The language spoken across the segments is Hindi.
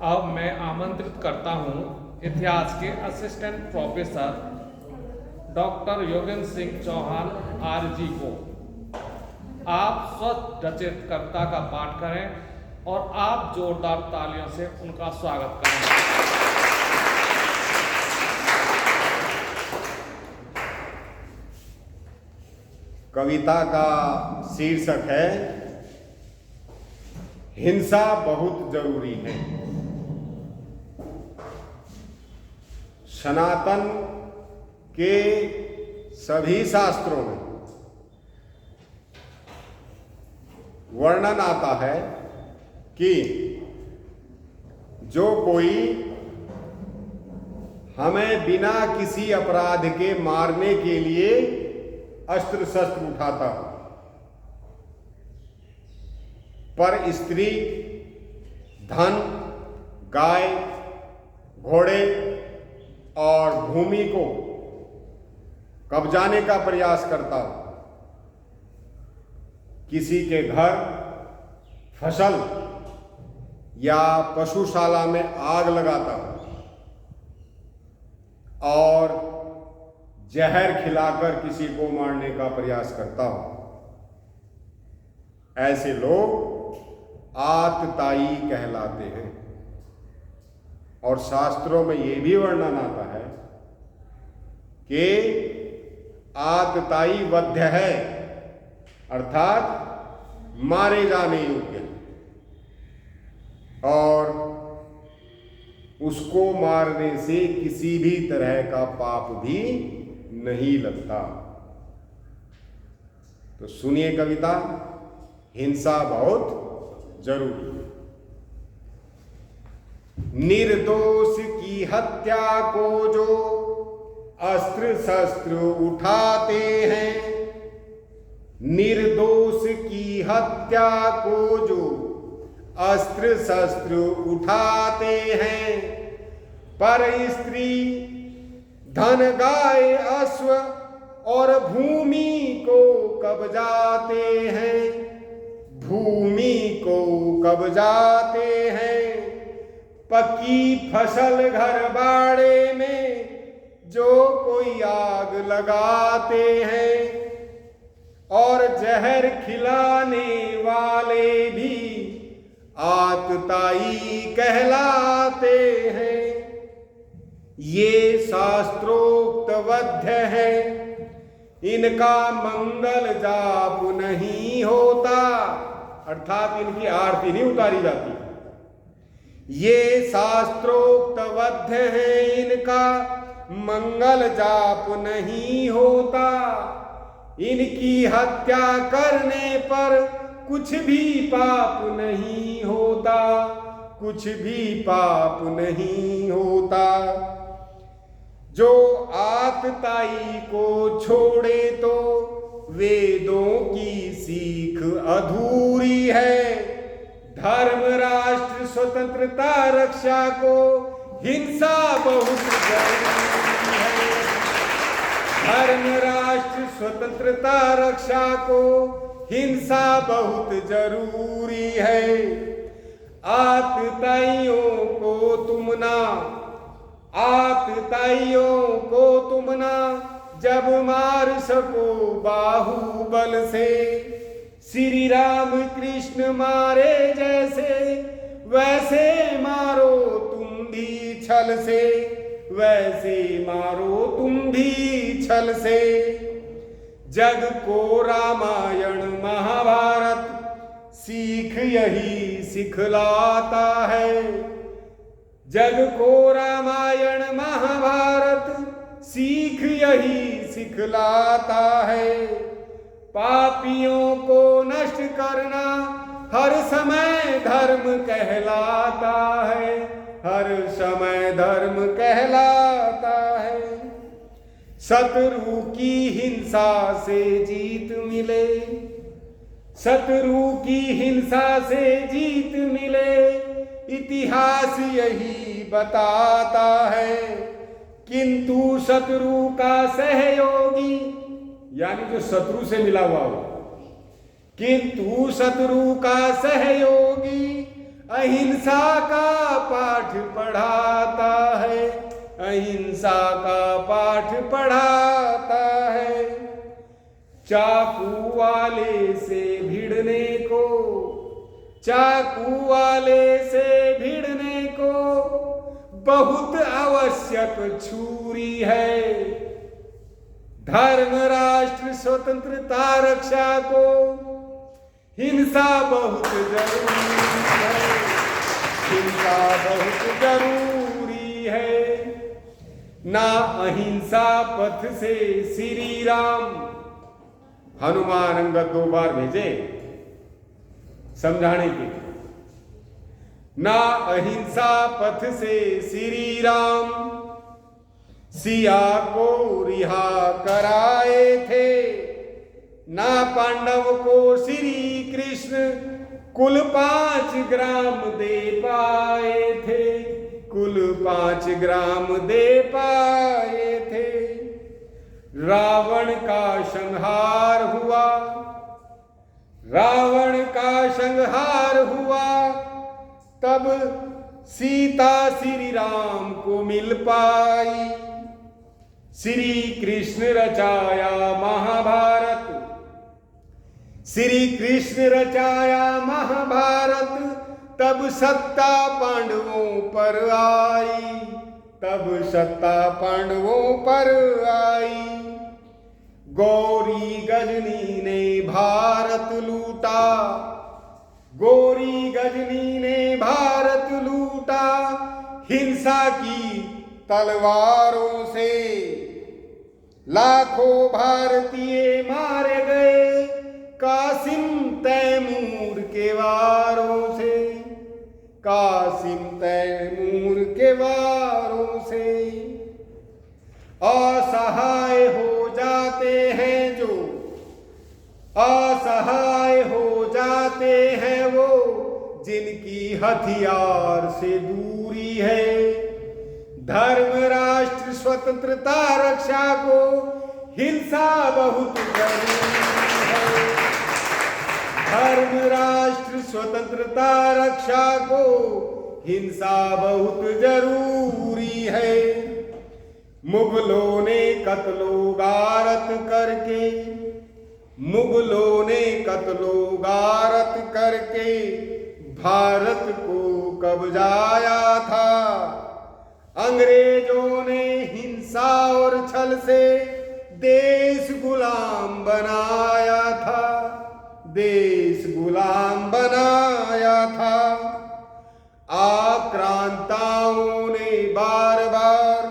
अब मैं आमंत्रित करता हूं इतिहास के assistant professor doctor Yogendra Singh Chauhan आरजी को। आप स्वतः रचित कविता का पाठ करें और आप जोरदार तालियों से उनका स्वागत करें। कविता का शीर्षक है हिंसा बहुत जरूरी है। सनातन के सभी शास्त्रों में वर्णन आता है कि जो कोई हमें बिना किसी अपराध के मारने के लिए अस्त्र शस्त्र उठाता, पर स्त्री, धन, गाय, घोड़े और भूमि को कब्जाने का प्रयास करता, किसी के घर, फसल या पशुशाला में आग लगाता और जहर खिलाकर किसी को मारने का प्रयास करता हो, ऐसे लोग आतताई कहलाते हैं। और शास्त्रों में यह भी वर्णन आता है कि आतताई वध्य है, अर्थात मारे जाने योग्य है और उसको मारने से किसी भी तरह का पाप भी नहीं लगता। तो सुनिए कविता, हिंसा बहुत जरूरी है। निर्दोष की हत्या को जो अस्त्र शस्त्र उठाते हैं, निर्दोष की हत्या को जो अस्त्र शस्त्र उठाते हैं, पर स्त्री, धन, गाय, अश्व और भूमि को कब्जाते हैं, भूमि को कब्जाते हैं। पक्की फसल घर बाड़े में जो कोई आग लगाते हैं और जहर खिलाने वाले भी आतताई कहलाते हैं। ये शास्त्रोक्त वध्य है, इनका मंगल जाप नहीं होता, अर्थात इनकी आरती नहीं उतारी जाती। ये शास्त्रोक्त वध्य है, इनका मंगल जाप नहीं होता। इनकी हत्या करने पर कुछ भी पाप नहीं होता, कुछ भी पाप नहीं होता। जो आतताई को छोड़े तो वेदों की सीख अधूरी है। धर्म, राष्ट्र, स्वतंत्रता रक्षा को हिंसा बहुत जरूरी है। धर्म, राष्ट्र, स्वतंत्रता रक्षा को हिंसा बहुत जरूरी है। आतताइयों को तुम ना जब मार सको बाहुबल से, श्री राम कृष्ण मारे जैसे वैसे मारो तुम भी छल से, वैसे मारो तुम भी छल से। जग को रामायण महाभारत सीख यही सिखलाता है। जग को रामायण महाभारत सीख यही सिखलाता है। पापियों को नष्ट करना हर समय धर्म कहलाता है, हर समय धर्म कहलाता है। शत्रु की हिंसा से जीत मिले, शत्रु की हिंसा से जीत मिले, इतिहास यही बताता है। किंतु शत्रु का सहयोगी, यानी जो शत्रु से मिला हुआ हो, किंतु शत्रु का सहयोगी अहिंसा का पाठ पढ़ाता है, अहिंसा का पाठ पढ़ाता है। चाकू वाले से भिड़ने को, चाकू वाले से भिड़ने को बहुत आवश्यक छुरी है। धर्म राष्ट्र स्वतंत्रता रक्षा को हिंसा बहुत जरूरी है, हिंसा बहुत जरूरी है। ना अहिंसा पथ से श्री राम, हनुमान अंगद 2 बार भेजे समझाने के लिए। ना अहिंसा पथ से श्री राम सिया को रिहा कराए थे, ना पांडव को श्री कृष्ण कुल 5 ग्राम दे पाए थे, कुल 5 ग्राम दे पाए थे। रावण का संहार हुआ, रावण का संहार हुआ, तब सीता श्री राम को मिल पाई। श्री कृष्ण रचाया महाभारत, श्री कृष्ण रचाया महाभारत, तब सत्ता पांडवों पर आई, तब सत्ता पांडवों पर आई। गौरी गजनी ने भारत लूटा, गौरी गजनी ने भारत लूटा, हिंसा की तलवारों से लाखों भारतीय मारे गए, कासिम तैमूर के वारों से, कासिम तैमूर के वारों से। असहाय हो जाते हैं जो, असहाय हो जाते हैं वो, जिनकी हथियार से दूरी है। धर्म राष्ट्र स्वतंत्रता रक्षा को हिंसा बहुत जरूरी है, धर्म राष्ट्र स्वतंत्रता रक्षा को हिंसा बहुत जरूरी है। मुगलों ने कत्लो गारत करके, मुगलों ने कत्लो गारत करके भारत को कब्जाया था। अंग्रेजों ने हिंसा और छल से देश गुलाम बनाया था, देश गुलाम बनाया था। आक्रांताओं ने बार बार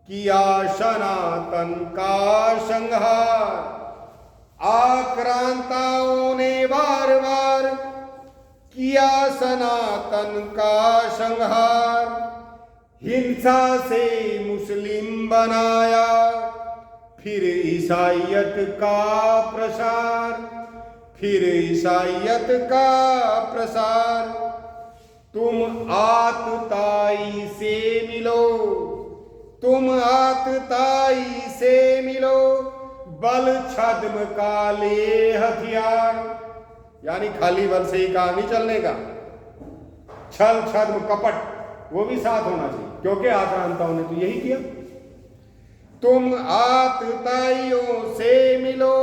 किया सनातन का संहार, आक्रांताओं ने बार बार किया सनातन का संहार। हिंसा से मुस्लिम बनाया, फिर ईसाइयत का प्रसार, फिर ईसाइयत का प्रसार। तुम आतताई से मिलो, तुम आतताई से मिलो, बल छद्म का ले हथियार। यानी खाली बल से ही काम नहीं चलने का, छल छद्म कपट वो भी साथ होना चाहिए, क्योंकि आक्रांताओं ने तो यही किया। तुम आतताइयों से मिलो,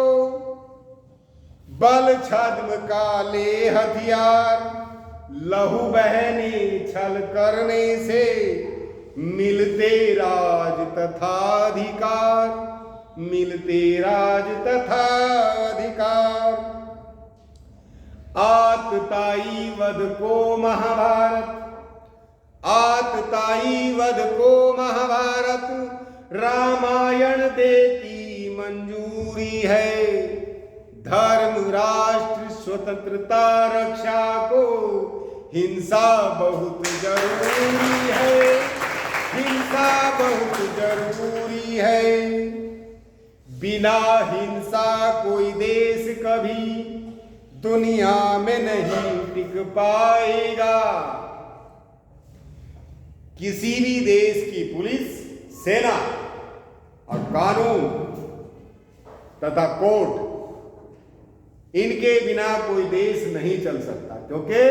बल छद्म का ले हथियार। लहू बहने छल करने से मिलते राज तथा अधिकार, मिलते राज तथा अधिकार। आतताई वध को महाभारत, आतताई वध को महाभारत रामायण देती मंजूरी है। धर्म राष्ट्र स्वतंत्रता रक्षा को हिंसा बहुत जरूरी है, हिंसा बहुत जरूरी है। बिना हिंसा कोई देश कभी दुनिया में नहीं टिक पाएगा। किसी भी देश की पुलिस, सेना और कानून तथा कोर्ट, इनके बिना कोई देश नहीं चल सकता, क्योंकि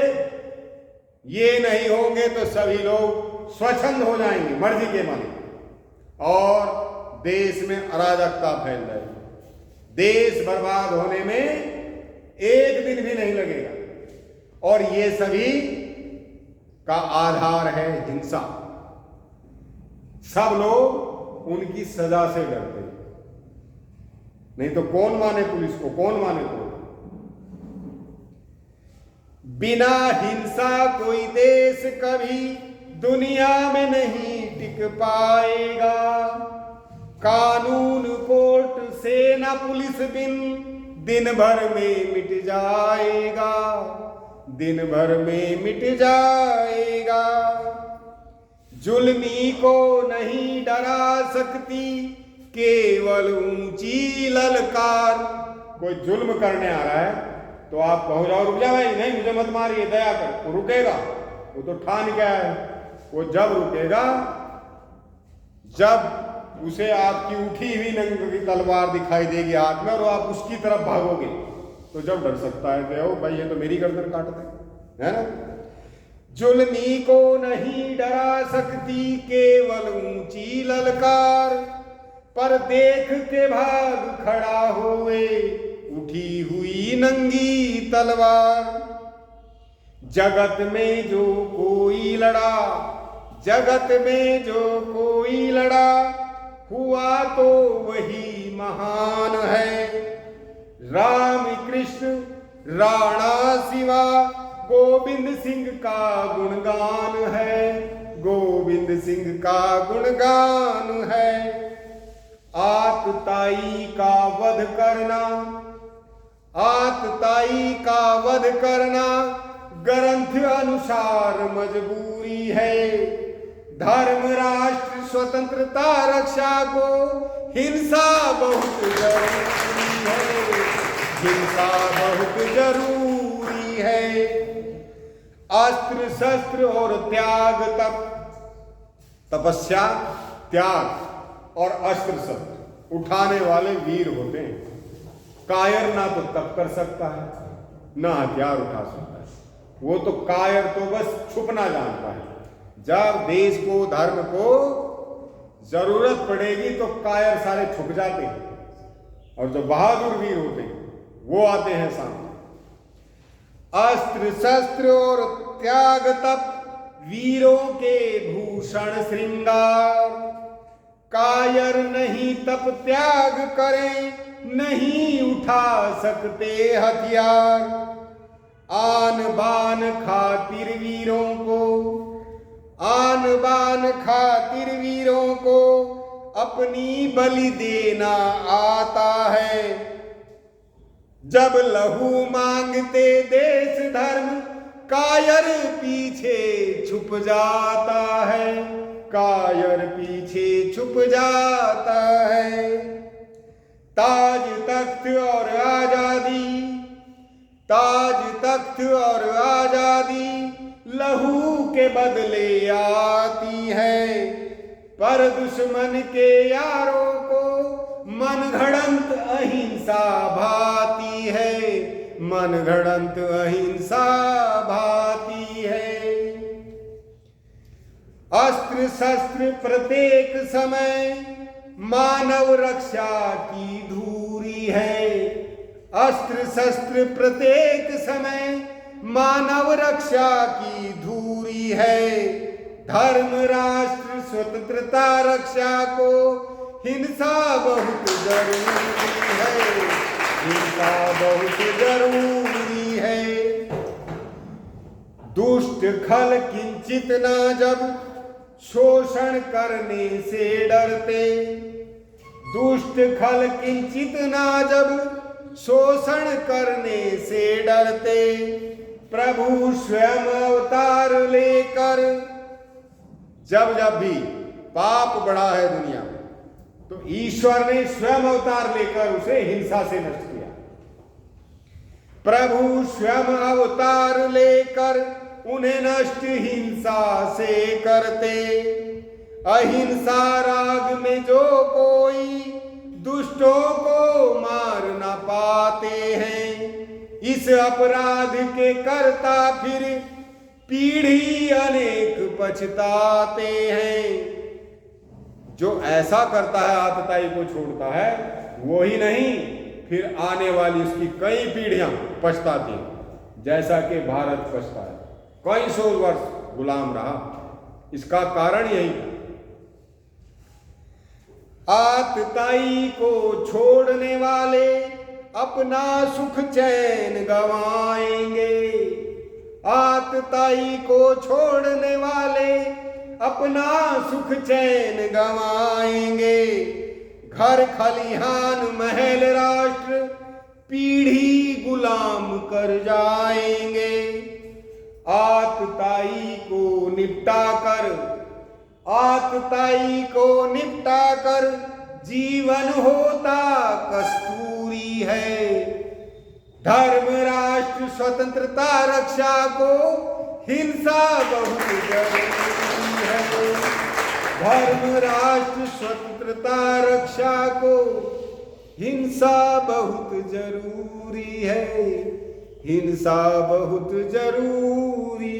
ये नहीं होंगे तो सभी लोग स्वच्छंद हो जाएंगे, मर्जी के मालिक, और देश में अराजकता फैल जाएगी। देश बर्बाद होने में एक दिन भी नहीं लगेगा। और ये सभी का आधार है हिंसा। सब लोग उनकी सजा से डरते हैं, नहीं तो कौन माने पुलिस को, कौन माने को। बिना हिंसा कोई देश कभी दुनिया में नहीं टिक पाएगा। कानून कोर्ट सेना पुलिस बिन दिन भर में मिट जाएगा, दिन भर में मिट जाएगा। जुल्मी को नहीं डरा सकती केवल ऊंची ललकार। कोई जुल्म करने आ रहा है तो आप कहो जाओ रुक जा भाई, नहीं मुझे मत मारिए, दया कर, वो रुकेगा। वो तो ठान क्या है, वो जब रुकेगा जब उसे आपकी उठी हुई नंगी तलवार दिखाई देगी हाथ में और आप उसकी तरफ भागोगे, तो जब डर सकता है कि ओ भाई ये तो मेरी गर्दन काट दे, है ना। जुल्मी को नहीं डरा सकती केवल ऊंची ललकार, पर देख के भाग खड़ा होए उठी हुई नंगी तलवार। जगत में जो कोई लड़ा, जगत में जो कोई लड़ा, हुआ तो वही महान है। राम कृष्ण राणा शिवा गोविंद सिंह का गुणगान है, गोविंद सिंह का गुणगान है। आतताई का वध करना, आतताई का वध करना ग्रंथ अनुसार मजबूरी है। धर्म राष्ट्र स्वतंत्रता रक्षा को हिंसा बहुत जरूरी है, हिंसा बहुत जरूरी है। अस्त्र शस्त्र और त्याग तपस्या, त्याग और अस्त्र शस्त्र उठाने वाले वीर होते हैं। कायर ना तो तप कर सकता है ना हथियार उठा सकता है, वो तो कायर तो बस छुपना जानता है। जब देश को धर्म को जरूरत पड़ेगी तो कायर सारे छुप जाते हैं और जो बहादुर वीर होते हैं वो आते हैं सामने। अस्त्र शस्त्र और त्याग तप वीरों के भूषण श्रृंगार। कायर नहीं तप त्याग करें, नहीं उठा सकते हथियार। आन बान खातिर वीरों को, आन बान खातिर वीरों को अपनी बलि देना आता है। जब लहू मांगते देश धर्म कायर पीछे छुप जाता है, कायर पीछे छुप जाता है। ताज तख्त और आजादी, ताज तख्त और आजादी लहू के बदले आती है, पर दुश्मन के यारों को मन घड़ंत अहिंसा भाती है, मन घड़ंत अहिंसा भाती है। अस्त्र शस्त्र प्रत्येक समय मानव रक्षा की धूरी है। अस्त्र शस्त्र प्रत्येक समय मानव रक्षा की धूरी है। धर्म राष्ट्र स्वतंत्रता रक्षा को हिंसा बहुत जरूरी है, हिंसा बहुत जरूरी है। दुष्ट खल किंचित ना जब शोषण करने से डरते, दुष्ट खल किंचित ना जब शोषण करने से डरते। प्रभु स्वयं अवतार लेकर, जब जब भी पाप बढ़ा है दुनिया में तो ईश्वर ने स्वयं अवतार लेकर उसे हिंसा से नष्ट किया। प्रभु स्वयं अवतार लेकर उन्हें नष्ट हिंसा से करते। अहिंसा राग में जो कोई दुष्टों को मार न पाते हैं, इस अपराध के कर्ता फिर पीढ़ी अनेक पछताते हैं। जो ऐसा करता है, आतताई को छोड़ता है, वो ही नहीं, फिर आने वाली उसकी कई पीढ़ियां पछताती हैं, जैसा कि भारत पछता है, कई सौ वर्ष गुलाम रहा। इसका कारण यही था। आतताई को छोड़ने वाले अपना सुख चैन गवाएंगे। आतताई को छोड़ने वाले अपना सुख चैन गवाएंगे। घर खलिहान महल राष्ट्र पीढ़ी गुलाम कर जाएंगे। आतताई को निपटा कर जीवन होता कस्तूरी है। धर्म राष्ट्र स्वतंत्रता रक्षा को हिंसा बहुत जरूरी है। धर्म राष्ट्र स्वतंत्रता रक्षा को हिंसा बहुत जरूरी है। हिंसा बहुत जरूरी है।